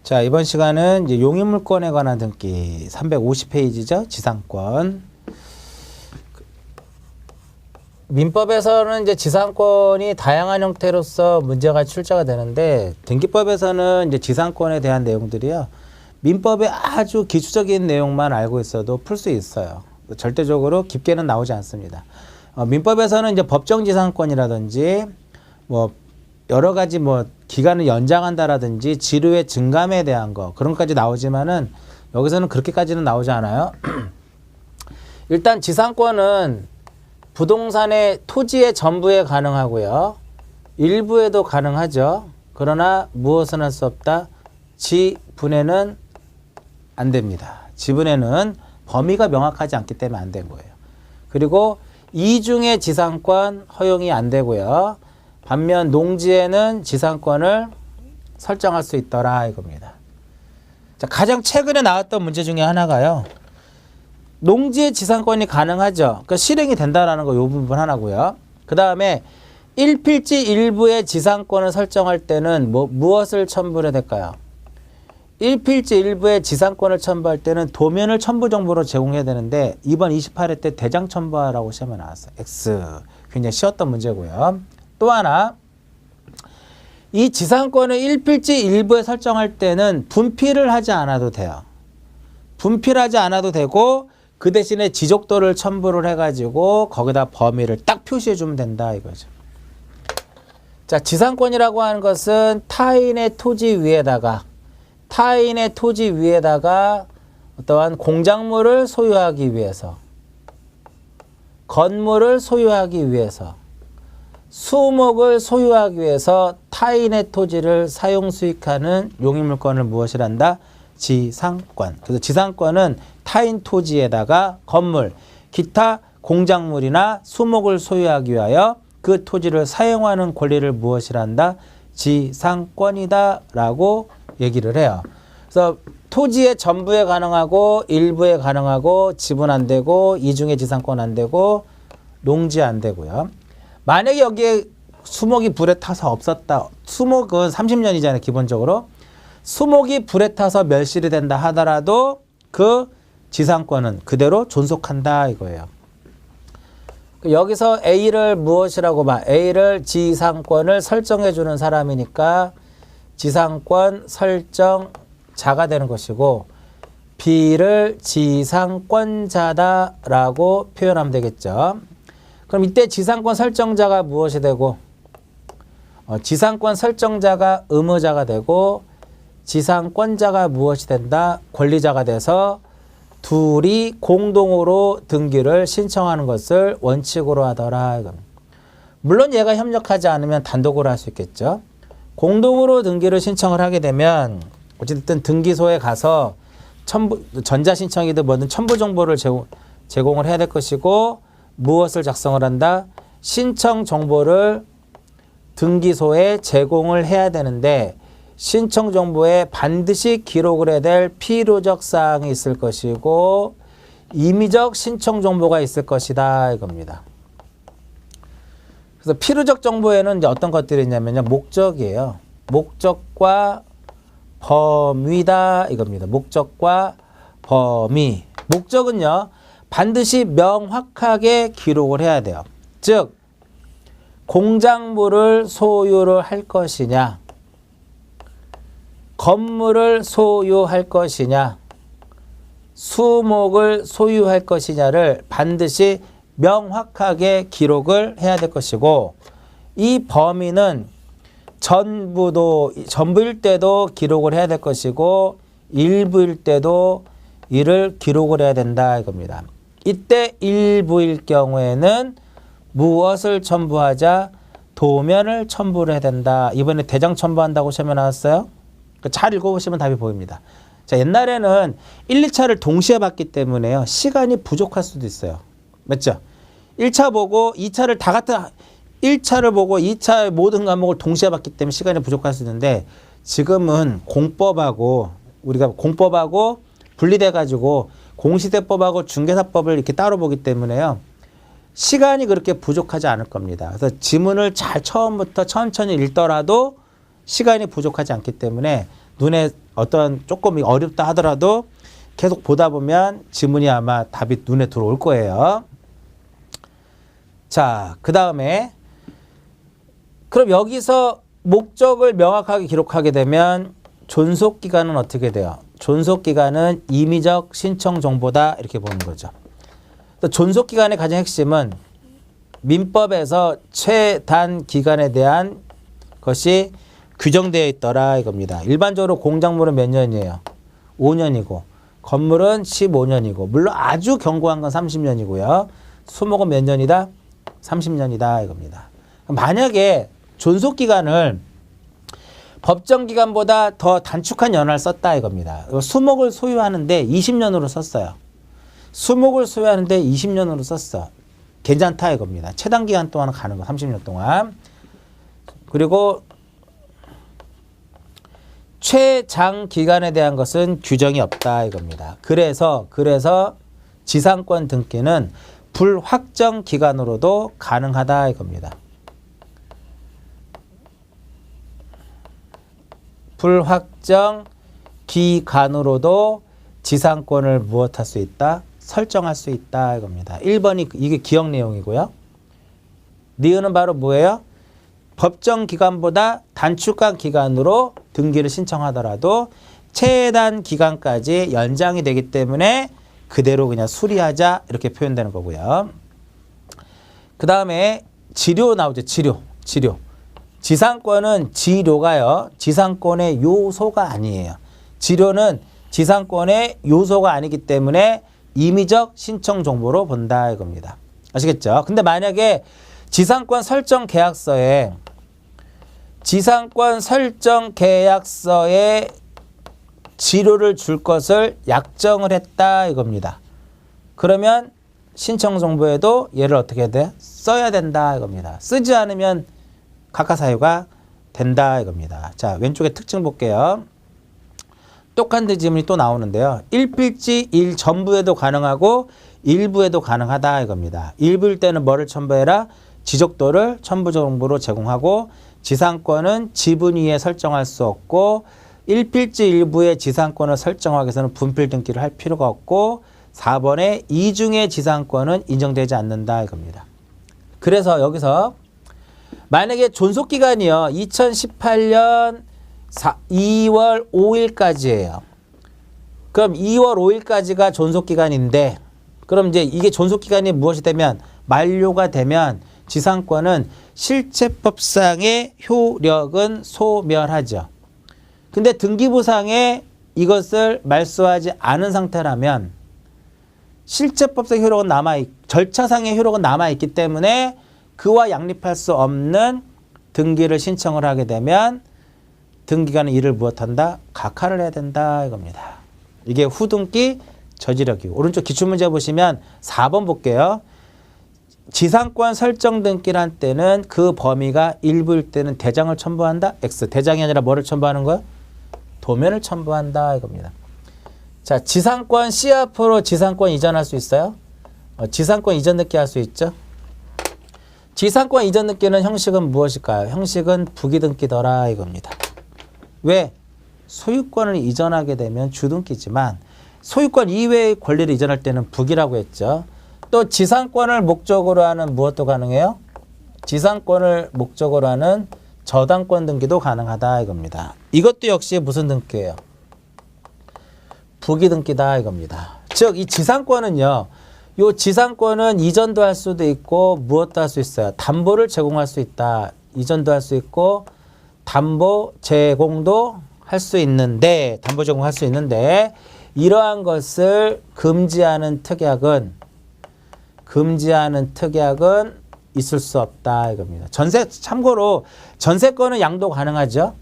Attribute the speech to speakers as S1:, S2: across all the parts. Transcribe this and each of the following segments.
S1: 자, 이번 시간은 이제 용익물권에 관한 등기 350페이지죠. 지상권. 민법에서는 이제 지상권이 다양한 형태로서 문제가 출제가 되는데 등기법에서는 이제 지상권에 대한 내용들이요. 민법의 아주 기초적인 내용만 알고 있어도 풀 수 있어요. 절대적으로 깊게는 나오지 않습니다. 민법에서는 이제 법정지상권이라든지 뭐 여러 가지 뭐 기간을 연장한다라든지 지류의 증감에 대한 거 그런 것까지 나오지만은 여기서는 그렇게까지는 나오지 않아요. 일단 지상권은 부동산의 토지의 전부에 가능하고요. 일부에도 가능하죠. 그러나 무엇은 할 수 없다? 지분에는 안 됩니다. 지분에는 범위가 명확하지 않기 때문에 안 된 거예요. 그리고 이중의 지상권 허용이 안 되고요. 반면 농지에는 지상권을 설정할 수 있더라 이겁니다. 자, 가장 최근에 나왔던 문제 중에 하나가요. 농지의 지상권이 가능하죠. 그러니까 실행이 된다라는 거 이 부분 하나고요. 그 다음에 1필지 일부의 지상권을 설정할 때는 무엇을 첨부해야 될까요? 1필지 일부의 지상권을 첨부할 때는 도면을 첨부 정보로 제공해야 되는데 이번 28회 때 대장 첨부하라고 시험에 나왔어요. X. 굉장히 쉬웠던 문제고요. 또 하나, 이 지상권을 1필지 일부에 설정할 때는 분필을 하지 않아도 돼요. 분필하지 않아도 되고 그 대신에 지적도를 첨부를 해가지고 거기다 범위를 딱 표시해 주면 된다 이거죠. 자, 지상권이라고 하는 것은 타인의 토지 위에다가 어떠한 공작물을 소유하기 위해서, 건물을 소유하기 위해서, 수목을 소유하기 위해서 타인의 토지를 사용 수익하는 용익물권을 무엇이란다? 지상권. 그래서 지상권은 타인 토지에다가 건물, 기타 공작물이나 수목을 소유하기 위하여 그 토지를 사용하는 권리를 무엇이란다? 지상권이다 라고 얘기를 해요. 그래서 토지의 전부에 가능하고 일부에 가능하고 지분 안 되고 이중의 지상권 안 되고 농지 안 되고요. 만약에 여기에 수목이 불에 타서 없었다. 수목은 30년이잖아요. 기본적으로. 수목이 불에 타서 멸실이 된다 하더라도 그 지상권은 그대로 존속한다 이거예요. 여기서 A를 무엇이라고 봐? A를 지상권을 설정해 주는 사람이니까 지상권 설정자가 되는 것이고 B를 지상권자다라고 표현하면 되겠죠. 그럼 이때 지상권 설정자가 무엇이 되고 지상권 설정자가 의무자가 되고 지상권자가 무엇이 된다? 권리자가 돼서 둘이 공동으로 등기를 신청하는 것을 원칙으로 하더라. 물론 얘가 협력하지 않으면 단독으로 할 수 있겠죠. 공동으로 등기를 신청을 하게 되면 어쨌든 등기소에 가서 전자신청이든 뭐든 첨부 정보를 제공을 해야 될 것이고 무엇을 작성을 한다? 신청 정보를 등기소에 제공을 해야 되는데 신청 정보에 반드시 기록을 해야 될 필요적 사항이 있을 것이고 임의적 신청 정보가 있을 것이다 이겁니다. 그래서 필요적 정보에는 이제 어떤 것들이 있냐면요. 목적이에요. 목적과 범위다 이겁니다. 목적과 범위. 목적은요. 반드시 명확하게 기록을 해야 돼요. 즉 공작물을 소유를 할 것이냐 건물을 소유할 것이냐 수목을 소유할 것이냐를 반드시 명확하게 기록을 해야 될 것이고 이 범위는 전부일 때도 기록을 해야 될 것이고 일부일 때도 이를 기록을 해야 된다 이겁니다. 이때 일부일 경우에는 무엇을 첨부하자? 도면을 첨부를 해야 된다. 이번에 대장 첨부한다고 시험에 나왔어요. 잘 읽어보시면 답이 보입니다. 자, 옛날에는 1, 2차를 동시에 봤기 때문에요. 시간이 부족할 수도 있어요. 맞죠? 1차 보고 2차를 다 같은 1차를 보고 2차의 모든 과목을 동시에 봤기 때문에 시간이 부족할 수 있는데 지금은 공법하고 분리돼 가지고 공시대법하고 중개사법을 이렇게 따로 보기 때문에요. 시간이 그렇게 부족하지 않을 겁니다. 그래서 지문을 잘 처음부터 천천히 읽더라도 시간이 부족하지 않기 때문에 눈에 어떤 조금 어렵다 하더라도 계속 보다 보면 지문이 아마 답이 눈에 들어올 거예요. 자, 그 다음에 그럼 여기서 목적을 명확하게 기록하게 되면 존속기간은 어떻게 돼요? 존속기간은 임의적 신청 정보다 이렇게 보는 거죠. 존속기간의 가장 핵심은 민법에서 최단 기간에 대한 것이 규정되어 있더라 이겁니다. 일반적으로 공작물은 몇 년이에요? 5년이고 건물은 15년이고 물론 아주 견고한 건 30년이고요. 수목은 몇 년이다? 30년이다 이겁니다. 만약에 존속기간을 법정기간보다 더 단축한 연한을 썼다 이겁니다. 수목을 소유하는데 20년으로 썼어요. 수목을 소유하는데 20년으로 썼어. 괜찮다 이겁니다. 최단 기간 동안 가는 거 30년 동안. 그리고 최장 기간에 대한 것은 규정이 없다 이겁니다. 그래서 지상권 등기는 불확정 기간으로도 가능하다 이겁니다. 불확정 기간으로도 지상권을 무엇할 수 있다? 설정할 수 있다 이겁니다. 1번이 이게 기억 내용이고요. 니은은 바로 뭐예요? 법정 기간보다 단축한 기간으로 등기를 신청하더라도 최단 기간까지 연장이 되기 때문에 그대로 그냥 수리하자 이렇게 표현되는 거고요. 그 다음에 지료 나오죠. 지료. 지상권은 지료가요. 지상권의 요소가 아니에요. 지료는 지상권의 요소가 아니기 때문에 임의적 신청 정보로 본다 이겁니다. 아시겠죠? 근데 만약에 지상권 설정 계약서에 지료를 줄 것을 약정을 했다 이겁니다. 그러면 신청 정보에도 얘를 어떻게 해야 돼? 써야 된다 이겁니다. 쓰지 않으면 각하사유가 된다 이겁니다. 자, 왼쪽에 특징 볼게요. 똑같은 지문이 또 나오는데요. 1필지 1 전부에도 가능하고 일부에도 가능하다 이겁니다. 일부일 때는 뭐를 첨부해라? 지적도를 첨부 정보로 제공하고 지상권은 지분 위에 설정할 수 없고 1필지 일부의 지상권을 설정하기 위해서는 분필 등기를 할 필요가 없고 4번에 이중의 지상권은 인정되지 않는다 이겁니다. 그래서 여기서 만약에 존속기간이요. 2018년 2월 5일까지예요. 그럼 2월 5일까지가 존속기간인데 그럼 이제 이게 존속기간이 무엇이 되면 만료가 되면 지상권은 실체법상의 효력은 소멸하죠. 근데 등기부상에 이것을 말소하지 않은 상태라면 실체법상 효력은 절차상의 효력은 남아있기 때문에 그와 양립할 수 없는 등기를 신청을 하게 되면 등기관은 이를 무엇한다? 각하를 해야 된다 이겁니다. 이게 후등기 저지력이고 오른쪽 기출문제 보시면 4번 볼게요. 지상권 설정 등기를 한 때는 그 범위가 일부일 때는 대장을 첨부한다. X. 대장이 아니라 뭐를 첨부하는 거야? 도면을 첨부한다 이겁니다. 자, 지상권 C 앞으로 지상권 이전할 수 있어요? 지상권 이전 등기 할 수 있죠? 지상권 이전 등기는 형식은 무엇일까요? 형식은 부기등기더라 이겁니다. 왜? 소유권을 이전하게 되면 주등기지만 소유권 이외의 권리를 이전할 때는 부기라고 했죠. 또 지상권을 목적으로 하는 무엇도 가능해요? 지상권을 목적으로 하는 저당권 등기도 가능하다 이겁니다. 이것도 역시 무슨 등기예요? 부기등기다 이겁니다. 즉 이 지상권은요. 요 지상권은 이전도 할 수도 있고 무엇도 할 수 있어요. 담보를 제공할 수 있다. 이전도 할 수 있고 담보 제공도 할 수 있는데 담보 제공할 수 있는데 이러한 것을 금지하는 특약은 있을 수 없다 이겁니다. 참고로 전세권은 양도 가능하죠.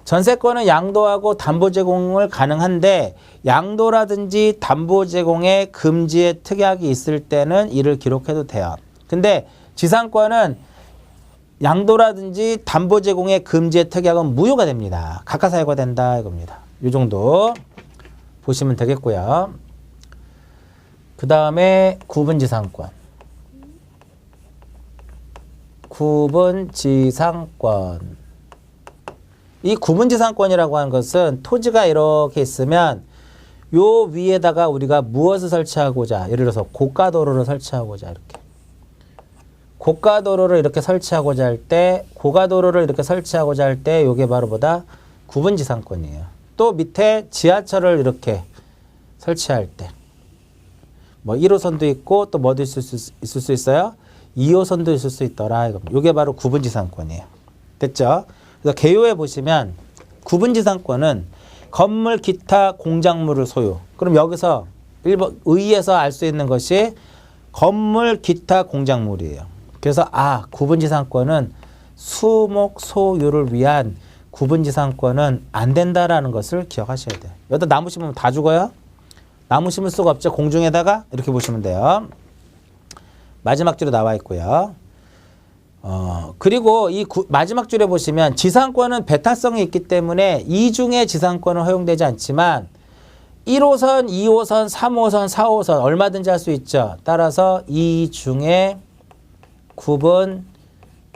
S1: 전세권은 양도하고 담보 제공을 가능한데 양도라든지 담보 제공의 금지의 특약이 있을 때는 이를 기록해도 돼요. 근데 지상권은 양도라든지 담보 제공의 금지의 특약은 무효가 됩니다. 각하사유가 된다 이겁니다. 이 정도 보시면 되겠고요. 그 다음에 구분지상권. 구분지상권. 이 구분지상권이라고 하는 것은 토지가 이렇게 있으면 요 위에다가 우리가 무엇을 설치하고자, 예를 들어서 고가도로를 설치하고자 이렇게. 고가도로를 이렇게 설치하고자 할 때, 고가도로를 이렇게 설치하고자 할 때 요게 바로 뭐다? 구분지상권이에요. 또 밑에 지하철을 이렇게 설치할 때. 뭐 1호선도 있고 또 뭐도 있을 수 있어요? 2호선도 있을 수 있더라. 요게 바로 구분지상권이에요. 됐죠? 그래서 개요에 보시면 구분지상권은 건물, 기타, 공작물을 소유. 그럼 여기서 1번 의에서 알 수 있는 것이 건물, 기타, 공작물이에요. 그래서 구분지상권은 수목, 소유를 위한 구분지상권은 안 된다라는 것을 기억하셔야 돼요. 여기다 나무 심으면 다 죽어요? 나무 심을 수가 없죠. 공중에다가 이렇게 보시면 돼요. 마지막 줄에 나와 있고요. 그리고 이 마지막 줄에 보시면 지상권은 배타성이 있기 때문에 이중의 지상권은 허용되지 않지만 1호선, 2호선, 3호선, 4호선 얼마든지 할 수 있죠. 따라서 이중의 구분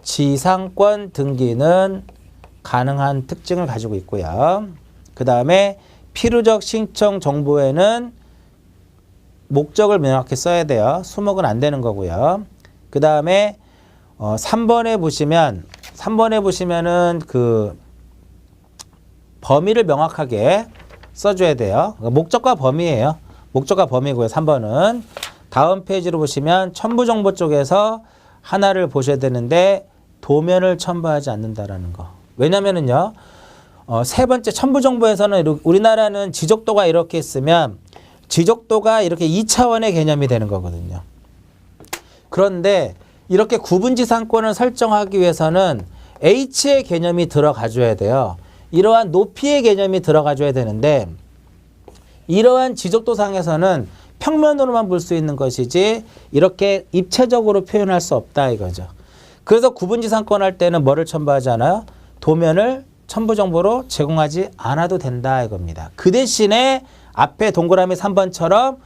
S1: 지상권 등기는 가능한 특징을 가지고 있고요. 그 다음에 필요적 신청 정보에는 목적을 명확히 써야 돼요. 수목은 안 되는 거고요. 그 다음에 3번에 보시면은 그 범위를 명확하게 써줘야 돼요. 목적과 범위예요. 목적과 범위고요. 3번은 다음 페이지로 보시면 첨부정보 쪽에서 하나를 보셔야 되는데 도면을 첨부하지 않는다라는 거. 왜냐면은요. 세 번째 첨부정보에서는 우리나라는 지적도가 이렇게 있으면 지적도가 이렇게 2차원의 개념이 되는 거거든요. 그런데 이렇게 구분지상권을 설정하기 위해서는 H의 개념이 들어가줘야 돼요. 이러한 높이의 개념이 들어가줘야 되는데 이러한 지적도상에서는 평면으로만 볼 수 있는 것이지 이렇게 입체적으로 표현할 수 없다 이거죠. 그래서 구분지상권 할 때는 뭐를 첨부하지 않아요? 도면을 첨부정보로 제공하지 않아도 된다 이겁니다. 그 대신에 앞에 동그라미 3번처럼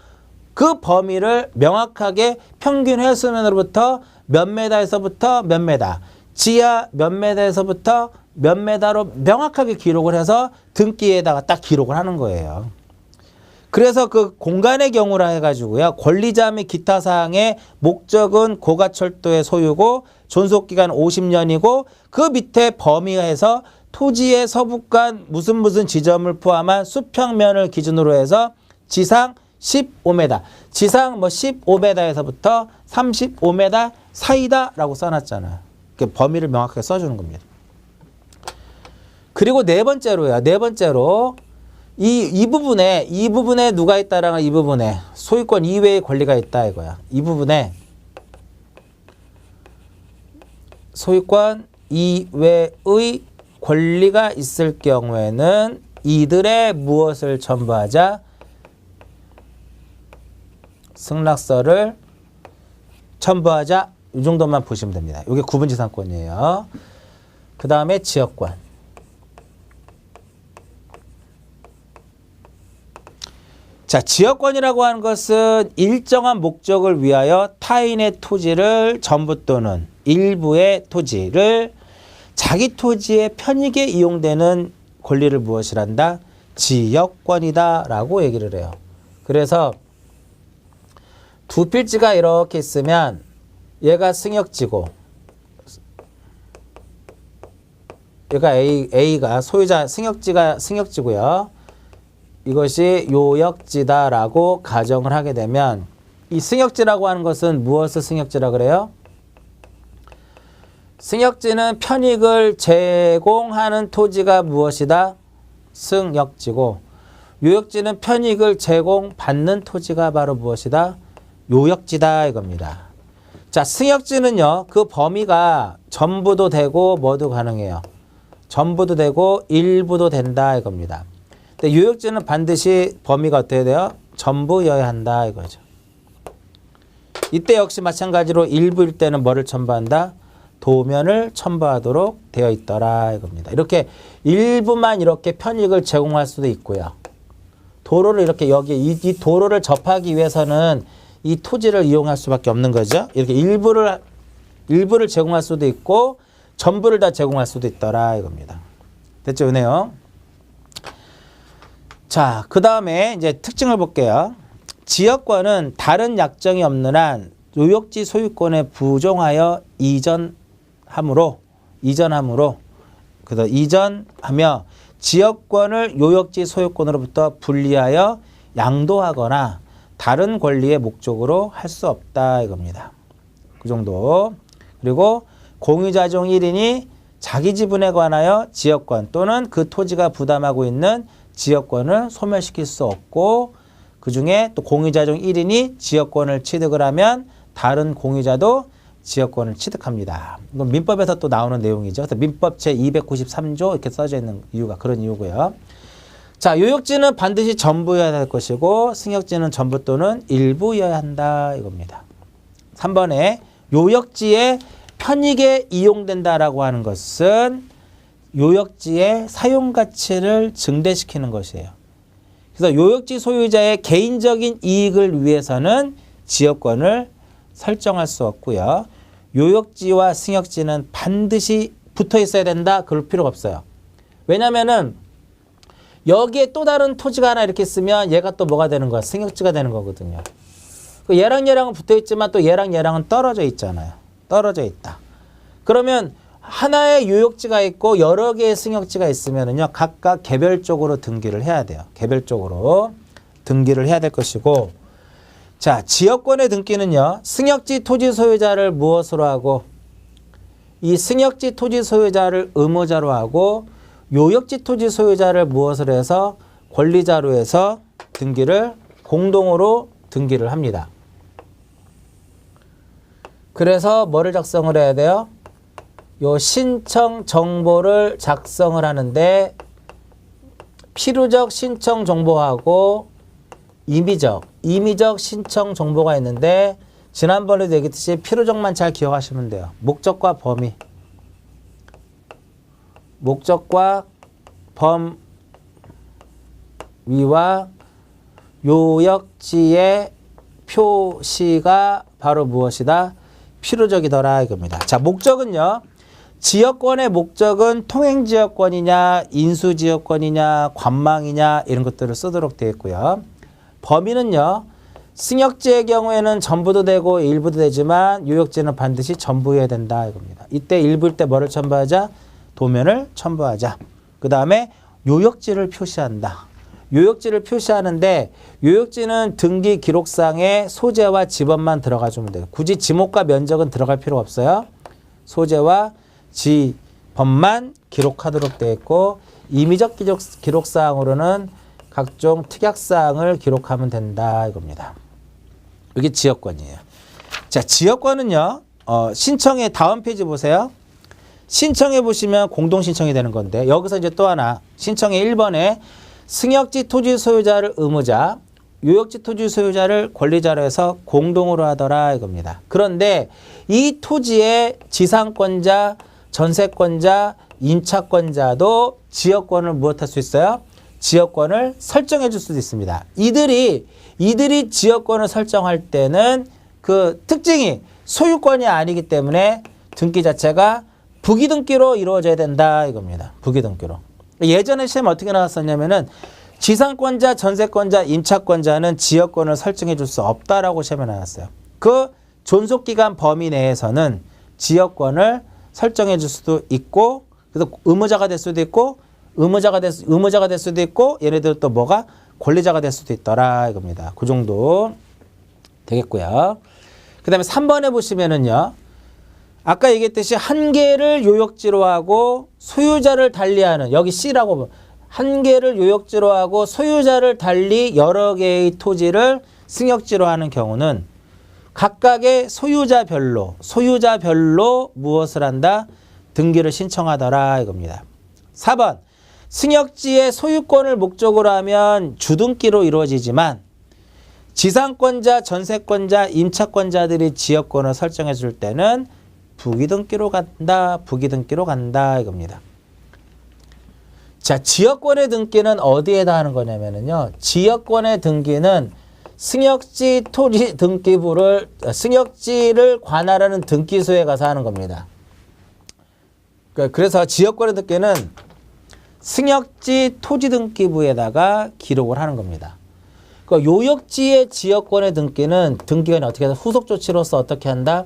S1: 그 범위를 명확하게 평균 해수면으로부터 몇 메다에서부터 몇 메다, 지하 몇 메다에서부터 몇 메다로 명확하게 기록을 해서 등기에다가 딱 기록을 하는 거예요. 그래서 그 공간의 경우라 해가지고요. 권리자 및 기타 사항의 목적은 고가철도의 소유고 존속기간 50년이고 그 밑에 범위에서 토지의 서북간 무슨 지점을 포함한 수평면을 기준으로 해서 지상 15m, 지상 15m에서부터 35m 사이다라고 써놨잖아요. 범위를 명확하게 써주는 겁니다. 그리고 네 번째로 이 부분에 누가 있다라는 이 부분에 소유권 이외의 권리가 있다 이거야. 이 부분에 소유권 이외의 권리가 있을 경우에는 이들의 무엇을 첨부하자? 승낙서를 첨부하자. 이 정도만 보시면 됩니다. 이게 구분지상권이에요. 그 다음에 지역권. 자, 지역권이라고 하는 것은 일정한 목적을 위하여 타인의 토지를 전부 또는 일부의 토지를 자기 토지의 편익에 이용되는 권리를 무엇이란다? 지역권이다 라고 얘기를 해요. 그래서 두 필지가 이렇게 있으면 얘가 승역지고 얘가 A가 소유자 승역지고요. 이것이 요역지다라고 가정을 하게 되면 이 승역지라고 하는 것은 무엇을 승역지라 그래요? 승역지는 편익을 제공하는 토지가 무엇이다? 승역지고 요역지는 편익을 제공받는 토지가 바로 무엇이다? 요역지다 이겁니다. 자, 승역지는요. 그 범위가 전부도 되고 뭐도 가능해요. 전부도 되고 일부도 된다 이겁니다. 근데 요역지는 반드시 범위가 어떻게 돼요? 전부여야 한다 이거죠. 이때 역시 마찬가지로 일부일 때는 뭐를 첨부한다? 도면을 첨부하도록 되어 있더라 이겁니다. 이렇게 일부만 이렇게 편익을 제공할 수도 있고요. 도로를 이렇게 이 도로를 접하기 위해서는 이 토지를 이용할 수밖에 없는 거죠. 이렇게 일부를 제공할 수도 있고 전부를 다 제공할 수도 있더라 이겁니다. 됐죠, 이 내용? 자, 그 다음에 이제 특징을 볼게요. 지역권은 다른 약정이 없는 한 요역지 소유권에 부종하여 이전하므로 그다음 이전하며 지역권을 요역지 소유권으로부터 분리하여 양도하거나 다른 권리의 목적으로 할 수 없다 이겁니다. 그 정도. 그리고 공유자종 1인이 자기 지분에 관하여 지역권 또는 그 토지가 부담하고 있는 지역권을 소멸시킬 수 없고, 그중에 또 공유자종 1인이 지역권을 취득을 하면 다른 공유자도 지역권을 취득합니다. 이건 민법에서 또 나오는 내용이죠. 그래서 민법 제293조 이렇게 써져 있는 이유가 그런 이유고요. 자, 요역지는 반드시 전부여야 할 것이고 승역지는 전부 또는 일부여야 한다 이겁니다. 3번에 요역지에 편익에 이용된다라고 하는 것은 요역지의 사용가치를 증대시키는 것이에요. 그래서 요역지 소유자의 개인적인 이익을 위해서는 지역권을 설정할 수 없고요. 요역지와 승역지는 반드시 붙어 있어야 된다. 그럴 필요가 없어요. 왜냐면은 여기에 또 다른 토지가 하나 이렇게 있으면 얘가 또 뭐가 되는 거야? 승역지가 되는 거거든요. 얘랑 얘랑은 붙어 있지만 또 얘랑 얘랑은 떨어져 있잖아요. 떨어져 있다. 그러면 하나의 요역지가 있고 여러 개의 승역지가 있으면은요, 각각 개별적으로 등기를 해야 돼요. 개별적으로 등기를 해야 될 것이고, 자, 지역권의 등기는요, 승역지 토지 소유자를 무엇으로 하고, 이 승역지 토지 소유자를 의무자로 하고, 요역지 토지 소유자를 무엇으로 해서 권리자로 해서 등기를 공동으로 등기를 합니다. 그래서 뭐를 작성을 해야 돼요? 요 신청 정보를 작성을 하는데 필요적 신청 정보하고 임의적 신청 정보가 있는데, 지난번에도 얘기했듯이 필요적만 잘 기억하시면 돼요. 목적과 범위. 목적과 범위와 요역지의 표시가 바로 무엇이다? 필요적이더라 이겁니다. 자, 목적은요. 지역권의 목적은 통행지역권이냐, 인수지역권이냐, 관망이냐 이런 것들을 쓰도록 되어 있고요. 범위는요. 승역지의 경우에는 전부도 되고 일부도 되지만 요역지는 반드시 전부여야 된다 이겁니다. 이때 일부일 때 뭐를 첨부하자? 도면을 첨부하자. 그 다음에 요역지를 표시한다. 요역지를 표시하는데 요역지는 등기 기록상에 소재와 지번만 들어가주면 돼요. 굳이 지목과 면적은 들어갈 필요가 없어요. 소재와 지번만 기록하도록 되어 있고, 임의적 기록사항으로는 각종 특약사항을 기록하면 된다 이겁니다. 이게 지역권이에요. 자, 지역권은요, 신청의 다음 페이지 보세요. 신청해 보시면 공동신청이 되는 건데, 여기서 이제 또 하나 신청의 1번에 승역지 토지 소유자를 의무자, 요역지 토지 소유자를 권리자로 해서 공동으로 하더라 이겁니다. 그런데 이 토지의 지상권자, 전세권자, 임차권자도 지역권을 무엇할 수 있어요? 지역권을 설정해 줄 수도 있습니다. 이들이 지역권을 설정할 때는 그 특징이 소유권이 아니기 때문에 등기 자체가 부기등기로 이루어져야 된다 이겁니다. 부기등기로. 예전에 시험 어떻게 나왔었냐면은 지상권자, 전세권자, 임차권자는 지역권을 설정해 줄 수 없다라고 시험에 나왔어요. 그 존속기간 범위 내에서는 지역권을 설정해 줄 수도 있고, 그래서 의무자가 될 수도 있고, 의무자가 될 수도 있고, 얘네들 또 뭐가 권리자가 될 수도 있더라 이겁니다. 그 정도 되겠고요. 그 다음에 3번에 보시면은요, 아까 얘기했듯이 한 개를 요역지로 하고 소유자를 달리하는, 여기 C라고 한 개를 요역지로 하고 소유자를 달리 여러 개의 토지를 승역지로 하는 경우는 각각의 소유자별로 무엇을 한다? 등기를 신청하더라 이겁니다. 4번, 승역지의 소유권을 목적으로 하면 주등기로 이루어지지만 지상권자, 전세권자, 임차권자들이 지역권을 설정해 줄 때는 부기등기로 간다 이겁니다. 자, 지역권의 등기는 어디에다 하는 거냐면요. 지역권의 등기는 승역지 토지 등기부를, 승역지를 관할하는 등기소에 가서 하는 겁니다. 그래서 지역권의 등기는 승역지 토지등기부에다가 기록을 하는 겁니다. 그 요역지의 지역권의 등기는 등기관이 어떻게 해서 후속 조치로서 어떻게 한다?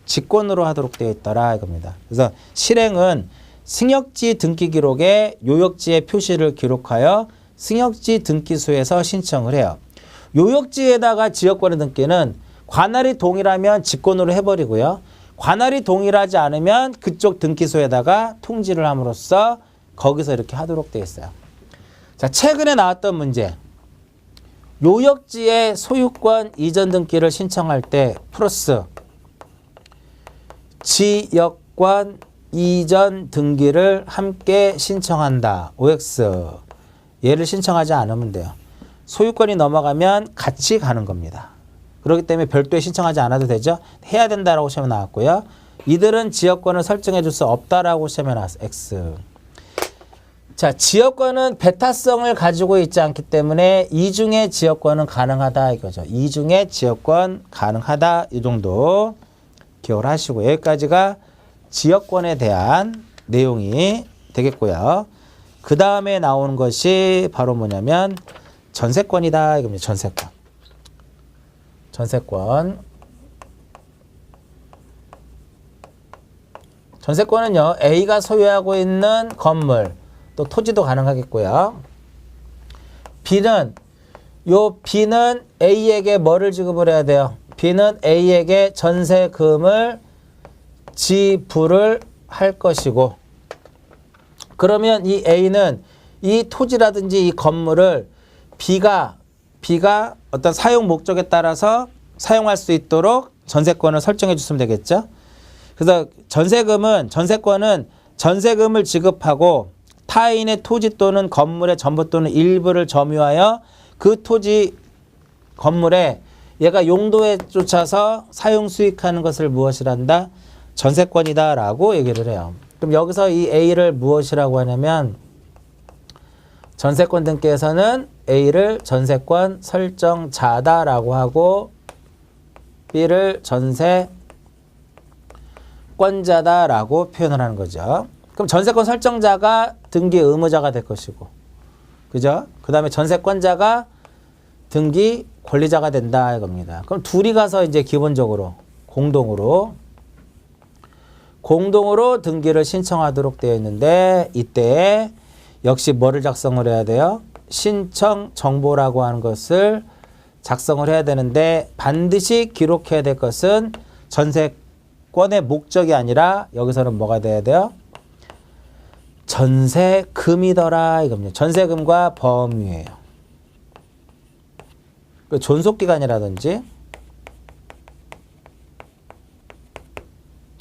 S1: 직권으로 하도록 되어 있더라 이겁니다. 그래서 실행은 승역지 등기 기록에 요역지의 표시를 기록하여 승역지 등기소에서 신청을 해요. 요역지에다가 지역권의 등기는 관할이 동일하면 직권으로 해버리고요. 관할이 동일하지 않으면 그쪽 등기소에다가 통지를 함으로써 거기서 이렇게 하도록 되어 있어요. 자, 최근에 나왔던 문제. 요역지의 소유권 이전 등기를 신청할 때 플러스 지역권 이전 등기를 함께 신청한다. OX. 얘를 신청하지 않으면 돼요. 소유권이 넘어가면 같이 가는 겁니다. 그렇기 때문에 별도에 신청하지 않아도 되죠. 해야 된다라고 시험에 나왔고요. 이들은 지역권을 설정해 줄 수 없다라고 시험에 나왔어요. X. 자, 지역권은 배타성을 가지고 있지 않기 때문에 이중의 지역권은 가능하다 이거죠. 이중의 지역권 가능하다 이 정도 기억을 하시고 여기까지가 지역권에 대한 내용이 되겠고요. 그 다음에 나오는 것이 바로 뭐냐면 전세권이다 이겁니다. 전세권. 전세권. 전세권은요. A가 소유하고 있는 건물 또 토지도 가능하겠고요. B는 A에게 뭐를 지급을 해야 돼요? B는 A에게 전세금을 지불을 할 것이고 그러면 이 A는 이 토지라든지 이 건물을 B가 어떤 사용 목적에 따라서 사용할 수 있도록 전세권을 설정해 줬으면 되겠죠. 그래서 전세권은 전세금을 지급하고 타인의 토지 또는 건물의 전부 또는 일부를 점유하여 그 토지 건물에 얘가 용도에 쫓아서 사용 수익하는 것을 무엇이란다? 전세권이다 라고 얘기를 해요. 그럼 여기서 이 A를 무엇이라고 하냐면 전세권 등기에서는 A를 전세권 설정자다라고 하고 B를 전세권자다라고 표현을 하는 거죠. 그럼 전세권 설정자가 등기 의무자가 될 것이고, 그죠? 그 다음에 전세권자가 등기 권리자가 된다 이겁니다. 그럼 둘이 가서 이제 기본적으로 공동으로 등기를 신청하도록 되어 있는데 이때 역시 뭐를 작성을 해야 돼요? 신청 정보라고 하는 것을 작성을 해야 되는데 반드시 기록해야 될 것은 전세권의 목적이 아니라 여기서는 뭐가 돼야 돼요? 전세금이더라 이겁니다. 전세금과 범위예요. 존속기간이라든지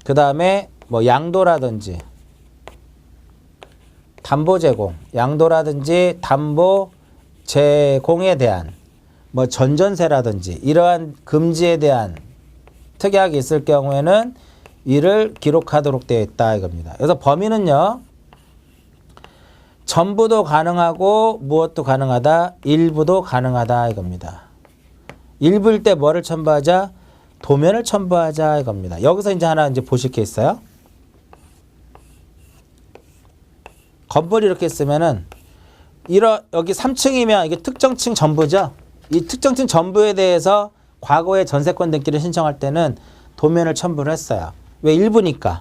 S1: 그 다음에 뭐 양도라든지 담보 제공, 양도라든지 담보 제공에 대한 뭐 전전세라든지 이러한 금지에 대한 특약이 있을 경우에는 이를 기록하도록 되어 있다 이겁니다. 그래서 범위는요. 전부도 가능하고 무엇도 가능하다, 일부도 가능하다 이겁니다. 일부일 때 뭐를 첨부하자? 도면을 첨부하자 이겁니다. 여기서 이제 하나 이제 보실 게 있어요. 건물이 이렇게 있으면은 여기 3층이면 이게 특정층 전부죠. 이 특정층 전부에 대해서 과거에 전세권 등기를 신청할 때는 도면을 첨부를 했어요. 왜? 일부니까.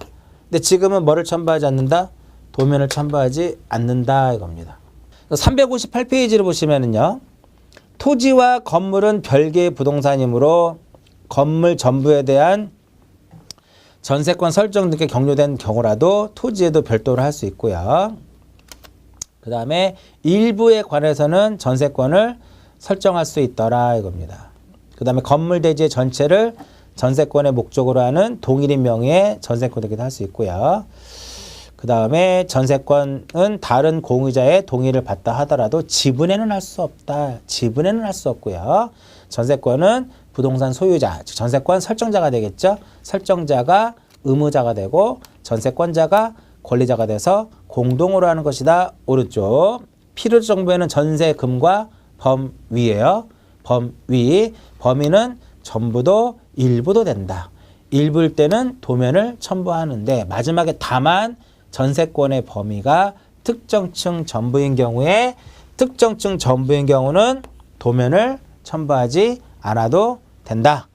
S1: 근데 지금은 뭐를 첨부하지 않는다? 도면을 첨부하지 않는다 이겁니다. 358페이지를 보시면은요. 토지와 건물은 별개의 부동산이므로 건물 전부에 대한 전세권 설정 등기 격려된 경우라도 토지에도 별도로 할 수 있고요. 그 다음에 일부에 관해서는 전세권을 설정할 수 있더라 이겁니다. 그 다음에 건물 대지 전체를 전세권의 목적으로 하는 동일인 명의의 전세권 등기도 할 수 있고요. 그 다음에 전세권은 다른 공유자의 동의를 받다 하더라도 지분에는 할 수 없다. 지분에는 할 수 없고요. 전세권은 부동산 소유자, 즉 전세권 설정자가 되겠죠. 설정자가 의무자가 되고 전세권자가 권리자가 돼서 공동으로 하는 것이다. 오른쪽. 필요 정보에는 전세금과 범위예요. 범위는 전부도 일부도 된다. 일부일 때는 도면을 첨부하는데 마지막에 다만 전세권의 범위가 특정층 전부인 경우에 특정층 전부인 경우는 도면을 첨부하지 않아도 된다.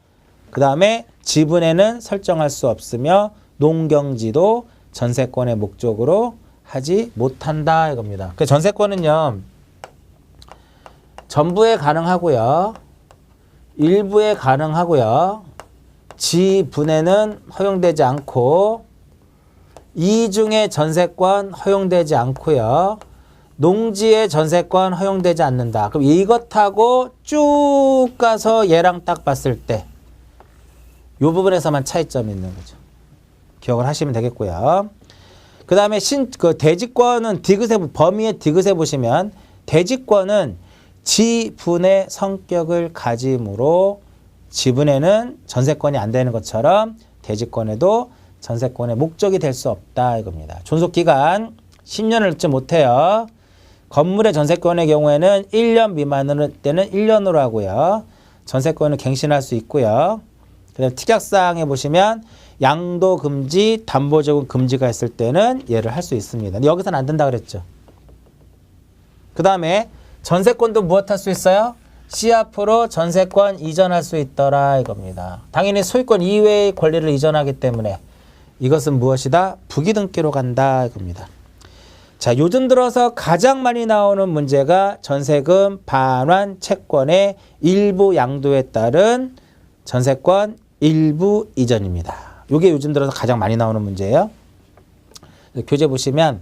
S1: 그 다음에 지분에는 설정할 수 없으며 농경지도 전세권의 목적으로 하지 못한다 이겁니다. 그 전세권은요. 전부에 가능하고요. 일부에 가능하고요. 지분에는 허용되지 않고 이중의 전세권 허용되지 않고요. 농지의 전세권 허용되지 않는다. 그럼 이것하고 쭉 가서 얘랑 딱 봤을 때 이 부분에서만 차이점이 있는 거죠. 기억을 하시면 되겠고요. 그 다음에 대지권은 디귿에 범위의 디귿에 보시면 대지권은 지분의 성격을 가지므로 지분에는 전세권이 안 되는 것처럼 대지권에도 전세권의 목적이 될 수 없다 이겁니다. 존속기간 10년을 넘지 못해요. 건물의 전세권의 경우에는 1년 미만일 때는 1년으로 하고요. 전세권을 갱신할 수 있고요. 그다음 특약사항에 보시면 양도 금지, 담보적인 금지가 있을 때는 얘를 할 수 있습니다. 근데 여기서는 안 된다 그랬죠. 그 다음에 전세권도 무엇 할 수 있어요? C 앞으로 전세권 이전할 수 있더라 이겁니다. 당연히 소유권 이외의 권리를 이전하기 때문에 이것은 무엇이다? 부기등기로 간다 이겁니다. 자, 요즘 들어서 가장 많이 나오는 문제가 전세금 반환 채권의 일부 양도에 따른 전세권 일부 이전입니다. 이게 요즘 들어서 가장 많이 나오는 문제예요. 교재 보시면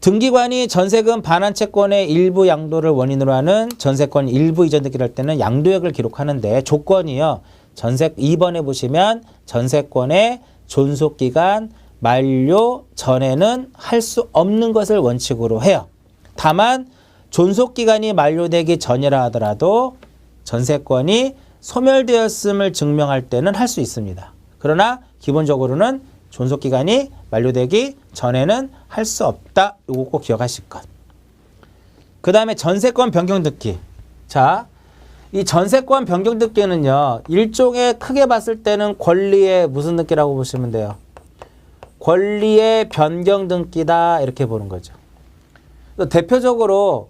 S1: 등기관이 전세금 반환 채권의 일부 양도를 원인으로 하는 전세권 일부 이전 등기를 할 때는 양도액을 기록하는데 조건이요. 2번에 보시면 전세권의 존속기간 만료 전에는 할 수 없는 것을 원칙으로 해요. 다만 존속기간이 만료되기 전이라 하더라도 전세권이 소멸되었음을 증명할 때는 할 수 있습니다. 그러나 기본적으로는 존속기간이 만료되기 전에는 할 수 없다. 이거 꼭 기억하실 것. 그 다음에 전세권 변경등기. 자, 이 전세권 변경등기는요. 일종의 크게 봤을 때는 권리의 무슨 등기라고 보시면 돼요. 권리의 변경등기다 이렇게 보는 거죠. 대표적으로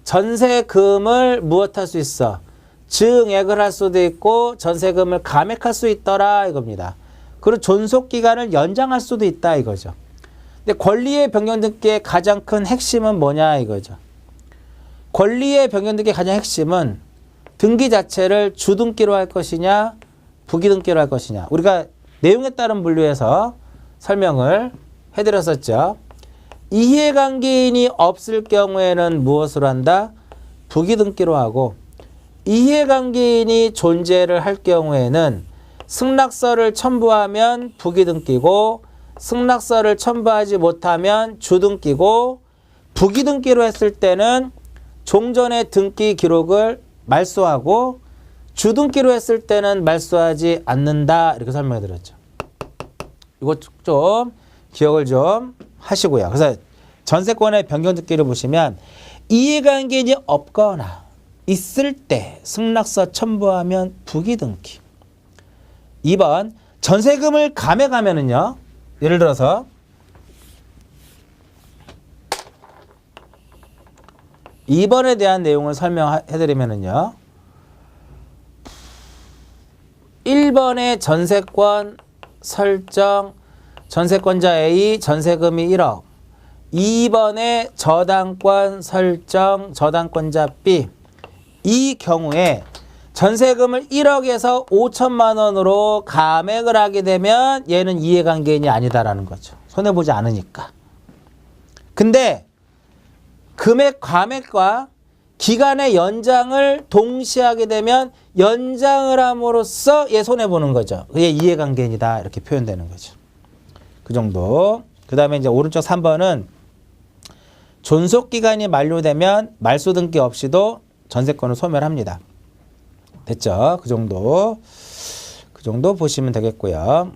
S1: 전세금을 무엇할 수 있어? 증액을 할 수도 있고 전세금을 감액할 수 있더라 이겁니다. 그리고 존속기간을 연장할 수도 있다 이거죠. 근데 권리의 변경등기의 가장 큰 핵심은 뭐냐 이거죠. 권리의 변경등기의 가장 핵심은 등기 자체를 주등기로 할 것이냐 부기등기로 할 것이냐. 우리가 내용에 따른 분류에서 설명을 해드렸었죠. 이해관계인이 없을 경우에는 무엇으로 한다? 부기등기로 하고 이해관계인이 존재를 할 경우에는 승낙서를 첨부하면 부기등기고 승낙서를 첨부하지 못하면 주등기고 부기등기로 했을 때는 종전의 등기 기록을 말소하고 주등기로 했을 때는 말소하지 않는다 이렇게 설명해 드렸죠. 이거 좀 기억을 좀 하시고요. 그래서 전세권의 변경등기를 보시면 이해관계인이 없거나 있을 때 승낙서 첨부하면 부기등기. 2번 전세금을 감액하면은요. 예를 들어서 이번에 대한 내용을 설명해드리면은요. 1번의 전세권 설정 전세권자 A 전세금이 1억 2번의 저당권 설정 저당권자 B 이 경우에 전세금을 1억에서 5천만 원으로 감액을 하게 되면 얘는 이해관계인이 아니다라는 거죠. 손해보지 않으니까. 근데 금액 감액과 기간의 연장을 동시에 하게 되면 연장을 함으로써 얘 손해보는 거죠. 얘 이해관계인이다 이렇게 표현되는 거죠. 그 정도. 그 다음에 이제 오른쪽 3번은 존속기간이 만료되면 말소등기 없이도 전세권을 소멸합니다. 됐죠? 그 정도 보시면 되겠고요.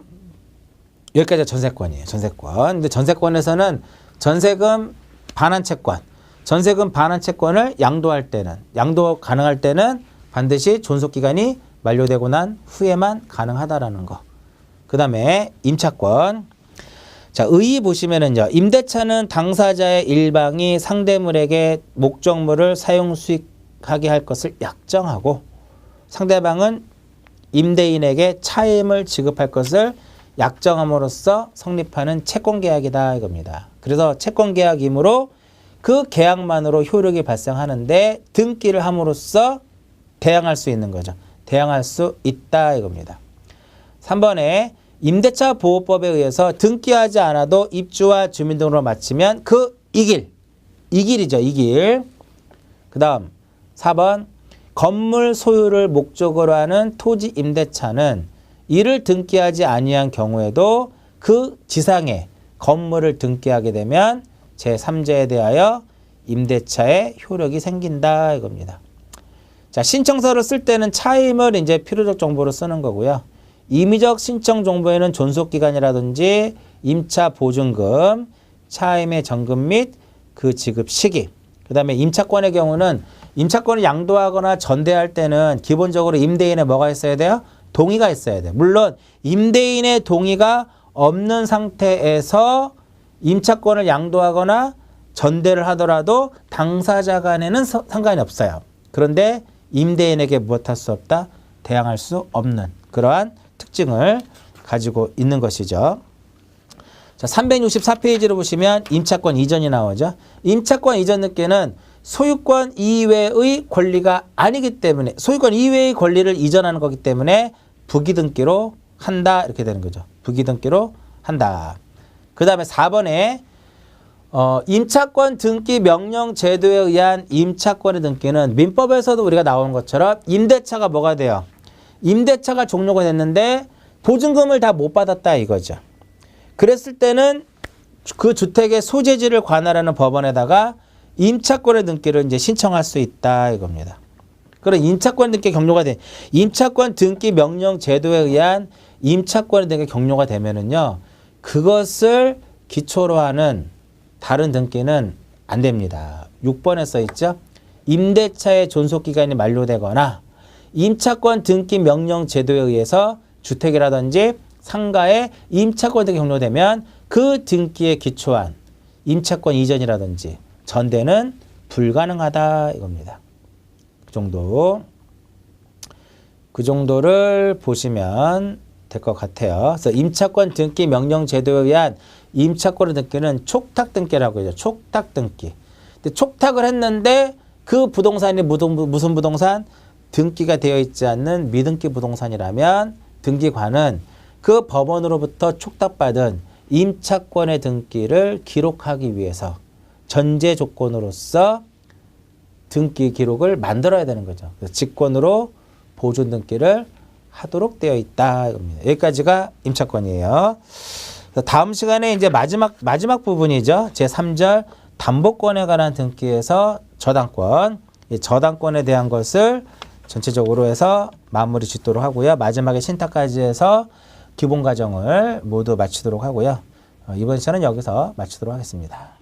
S1: 여기까지가 전세권이에요. 전세권. 근데 전세권에서는 전세금 반환 채권, 전세금 반환 채권을 양도할 때는, 양도 가능할 때는 반드시 존속기간이 만료되고 난 후에만 가능하다라는 거. 그 다음에 임차권. 자, 의의 보시면은요. 임대차는 당사자의 일방이 상대물에게 목적물을 사용 수익하게 할 것을 약정하고 상대방은 임대인에게 차임을 지급할 것을 약정함으로써 성립하는 채권계약이다 이겁니다. 그래서 채권계약이므로 그 계약만으로 효력이 발생하는데 등기를 함으로써 대항할 수 있는 거죠. 대항할 수 있다 이겁니다. 3번에 임대차 보호법에 의해서 등기하지 않아도 입주와 주민등록을 마치면 그 이길이죠. 이길. 그 다음 4번 건물 소유를 목적으로 하는 토지 임대차는 이를 등기하지 아니한 경우에도 그 지상에 건물을 등기하게 되면 제3제에 대하여 임대차의 효력이 생긴다 이겁니다. 자, 신청서를 쓸 때는 차임을 이제 필요적 정보로 쓰는 거고요. 임의적 신청 정보에는 존속기간이라든지 임차 보증금, 차임의 정금 및 그 지급 시기, 그 다음에 임차권의 경우는 임차권을 양도하거나 전대할 때는 기본적으로 임대인의 뭐가 있어야 돼요? 동의가 있어야 돼요. 물론 임대인의 동의가 없는 상태에서 임차권을 양도하거나 전대를 하더라도 당사자 간에는 상관이 없어요. 그런데 임대인에게 무엇할 수 없다? 대항할 수 없는 그러한 특징을 가지고 있는 것이죠. 자, 364페이지로 보시면 임차권 이전이 나오죠. 임차권 이전 등기는 소유권 이외의 권리가 아니기 때문에 소유권 이외의 권리를 이전하는 거기 때문에 부기등기로 한다 이렇게 되는 거죠. 부기등기로 한다. 그 다음에 4번에 임차권 등기 명령 제도에 의한 임차권의 등기는 민법에서도 우리가 나오는 것처럼 임대차가 뭐가 돼요? 임대차가 종료가 됐는데 보증금을 다 못 받았다 이거죠. 그랬을 때는 그 주택의 소재지를 관할하는 법원에다가 임차권의 등기를 이제 신청할 수 있다 이겁니다. 그럼 임차권 등기 격료가 돼. 임차권 등기 명령 제도에 의한 임차권 등기 격료가 되면은요. 그것을 기초로 하는 다른 등기는 안 됩니다. 6번에 써 있죠. 임대차의 존속기간이 만료되거나 임차권 등기 명령 제도에 의해서 주택이라든지 상가의 임차권 등기 격료되면 그 등기에 기초한 임차권 이전이라든지 전대는 불가능하다 이겁니다. 그 정도를 보시면 될 것 같아요. 그래서 임차권 등기 명령 제도에 의한 임차권 등기는 촉탁 등기라고 하죠. 촉탁 등기. 근데 촉탁을 했는데 그 부동산이 무슨 부동산? 등기가 되어 있지 않는 미등기 부동산이라면 등기관은 그 법원으로부터 촉탁받은 임차권의 등기를 기록하기 위해서 전제 조건으로서 등기 기록을 만들어야 되는 거죠. 그래서 직권으로 보존 등기를 하도록 되어 있다. 여기까지가 임차권이에요. 다음 시간에 이제 마지막 부분이죠. 제3절 담보권에 관한 등기에서 저당권, 이 저당권에 대한 것을 전체적으로 해서 마무리 짓도록 하고요. 마지막에 신탁까지 해서 기본 과정을 모두 마치도록 하고요. 이번 시간은 여기서 마치도록 하겠습니다.